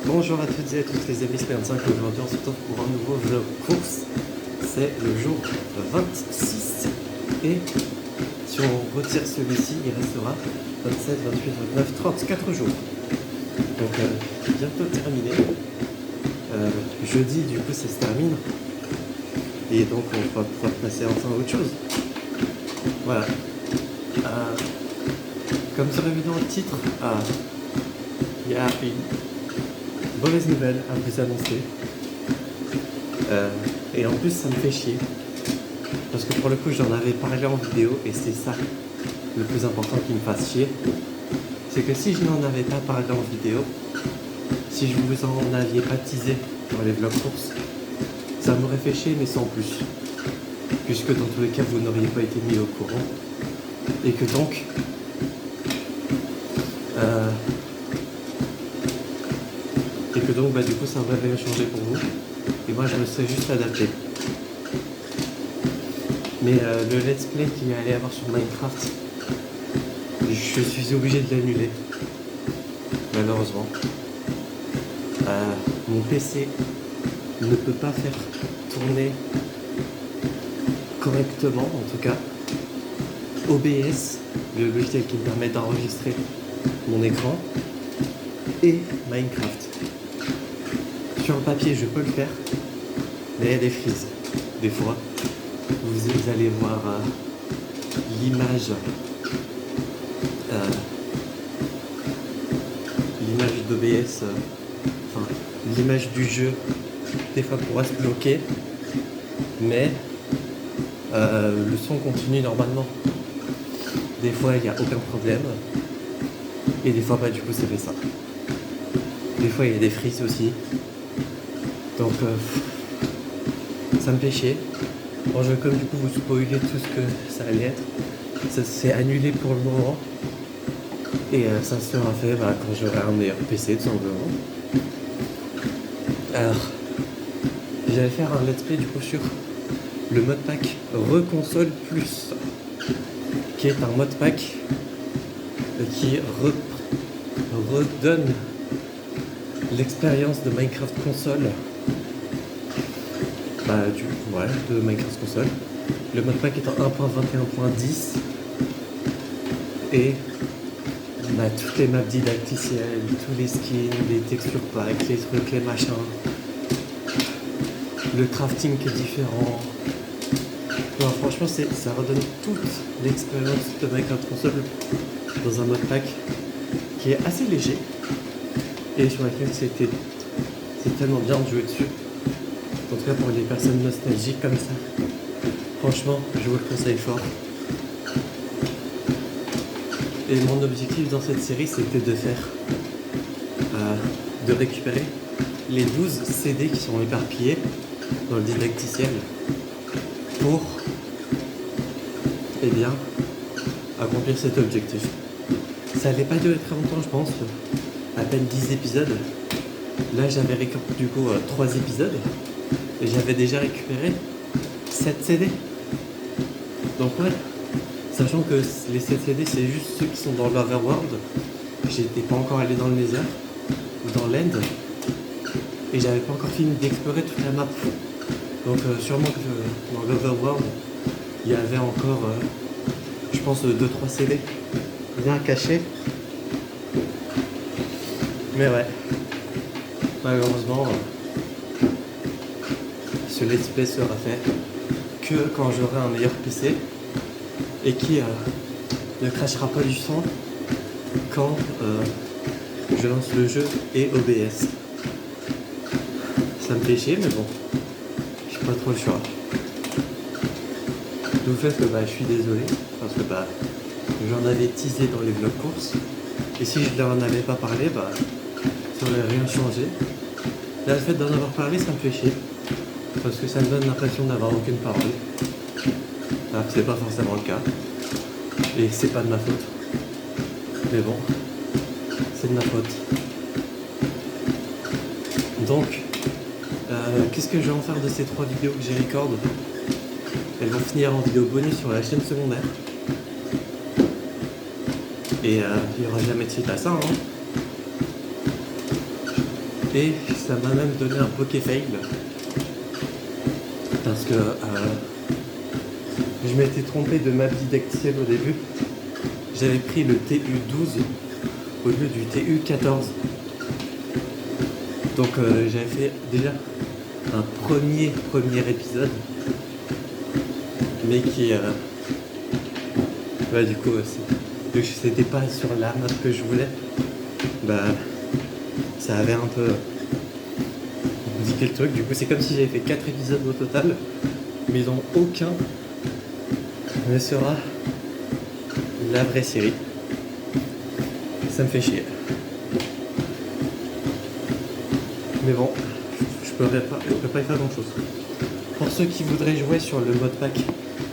Bonjour à toutes et à tous les amis Sp25, aujourd'hui on se retrouve pour un nouveau vlog course. C'est le jour 26 et si on retire celui-ci, il restera 27, 28, 29, 30, 4 jours. Donc bientôt terminé. Jeudi du coup ça se termine et donc on va pouvoir passer enfin à autre chose. Voilà. Comme vous avez vu dans le titre, il y a une mauvaise nouvelle à vous annoncer. Et en plus ça me fait chier. Parce que pour le coup j'en avais parlé en vidéo et c'est ça le plus important qui me fasse chier. C'est que si je n'en avais pas parlé en vidéo, si je vous en aviez pas teasé dans les vlogs courses, ça m'aurait fait chier mais sans plus. Puisque dans tous les cas vous n'auriez pas été mis au courant. Et que donc du coup ça n'aurait rien changé pour vous et moi je me serais juste adapté. Mais le let's play qu'il allait avoir sur Minecraft, je suis obligé de l'annuler malheureusement. Mon PC ne peut pas faire tourner correctement, en tout cas OBS, le logiciel qui me permet d'enregistrer mon écran, et Minecraft. Sur le papier je peux le faire, mais il y a des frises. Des fois, vous allez voir l'image d'OBS, enfin l'image du jeu, des fois pourra se bloquer, mais le son continue normalement. Des fois il n'y a aucun problème, et des fois du coup ça fait ça. Des fois il y a des frises aussi. Donc ça me fait chier. Bon, je vais comme du coup vous spoiler tout ce que ça allait être. Ça s'est annulé pour le moment. Et ça sera fait quand j'aurai un meilleur PC tout simplement. Alors, j'allais faire un let's play du coup sur le modpack Reconsole Plus, qui est un modpack qui redonne l'expérience de Minecraft console. De Minecraft console. Le modpack est en 1.21.10 et toutes les maps didacticielles, tous les skins, les texture packs, les trucs, les machins, le crafting qui est différent. Non, franchement, ça redonne toute l'expérience de Minecraft console dans un modpack qui est assez léger et sur lequel c'est tellement bien de jouer dessus. En tout cas pour les personnes nostalgiques comme ça, franchement je vous le conseille fort. Et mon objectif dans cette série c'était de récupérer les 12 CD qui sont éparpillés dans le didacticiel pour accomplir cet objectif. Ça n'allait pas durer très longtemps je pense, à peine 10 épisodes. Là j'avais récupéré du coup 3 épisodes. Et j'avais déjà récupéré 7 CD. Donc ouais, sachant que les 7 CD c'est juste ceux qui sont dans l'Overworld. J'étais pas encore allé dans le Nether ou dans l'End. Et j'avais pas encore fini d'explorer toute la map. Donc sûrement que dans l'Overworld, il y avait encore, je pense, 2-3 CD bien cachés. Mais ouais, malheureusement, ce let's play sera fait que quand j'aurai un meilleur PC et qui ne crachera pas du son quand je lance le jeu et OBS. Ça me fait chier mais bon, j'ai pas trop le choix. D'où le fait que je suis désolé parce que j'en avais teasé dans les vlogs courses et si je n'en avais pas parlé ça n'aurait rien changé. Là le fait d'en avoir parlé ça me fait chier. Parce que ça me donne l'impression d'avoir aucune parole. Alors que c'est pas forcément le cas. Et c'est pas de ma faute. Mais bon, c'est de ma faute. Donc, qu'est-ce que je vais en faire de ces 3 vidéos que j'ai record? Elles vont finir en vidéo bonus sur la chaîne secondaire. Et il n'y aura jamais de suite à ça. Et ça m'a même donné un Pokéfail. Parce que je m'étais trompé de map didacticiel au début. J'avais pris le TU12 au lieu du TU14. Donc j'avais fait déjà un premier épisode. Mais qui... du coup, c'était pas sur la map que je voulais. Ça avait un peu modifié le truc. Du coup, c'est comme si j'avais fait 4 épisodes au total. Mais dont aucun ne sera la vraie série. Ça me fait chier. Mais bon, je peux pas y faire grand chose. Pour ceux qui voudraient jouer sur le mode pack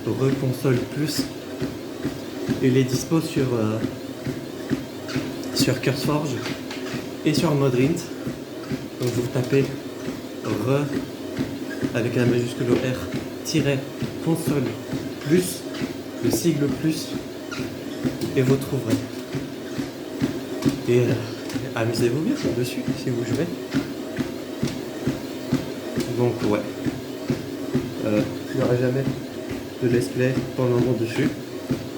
Reconsole Plus, il est dispo sur CurseForge et sur Modrint. Donc vous tapez avec la majuscule R console plus, le sigle plus, et vous trouverez. Et amusez-vous bien dessus si vous jouez. Donc ouais, il n'y aura jamais de let's play pour le moment dessus,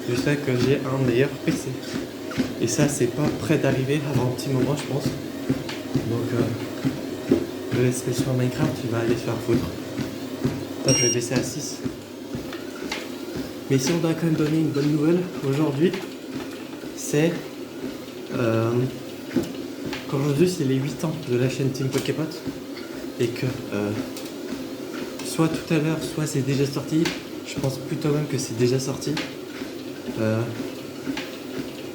jusqu'à que j'ai un meilleur PC. Et ça, c'est pas près d'arriver avant un petit moment, je pense. Donc le let's play sur Minecraft, il va aller se faire foutre. Là, je vais baisser à 6. Mais si on doit quand même donner une bonne nouvelle aujourd'hui, c'est qu'aujourd'hui c'est les 8 ans de la chaîne Team Poképot, et que soit tout à l'heure, soit c'est déjà sorti. Je pense plutôt même que c'est déjà sorti.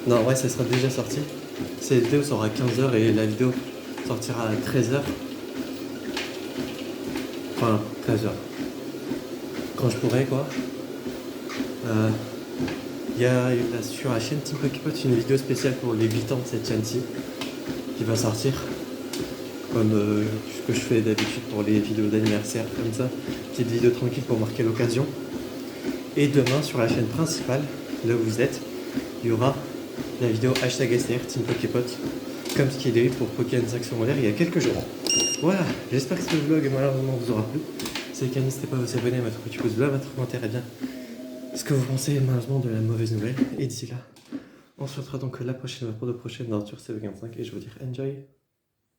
Non, ouais, ça sera déjà sorti. Cette vidéo sera à 15h et la vidéo sortira à 13h. Enfin, 13h. Quand je pourrai, quoi. Il y a sur la chaîne Team Poképot une vidéo spéciale pour les 8 ans de cette chaîne-ci qui va sortir. Comme ce que je fais d'habitude pour les vidéos d'anniversaire, comme ça. Petite vidéo tranquille pour marquer l'occasion. Et demain, sur la chaîne principale, là où vous êtes, il y aura la vidéo #STR Team Poképot, comme ce qu'il y a eu pour Pokémon secondaire il y a quelques jours. Voilà, j'espère que ce vlog malheureusement vous aura plu. C'est le cas, n'hésitez pas à vous abonner, à mettre un petit pouce bleu, à mettre un commentaire et bien ce que vous pensez malheureusement de la mauvaise nouvelle. Et d'ici là, on se retrouvera donc la prochaine fois pour de prochaines aventures CV25 et je vous dis enjoy.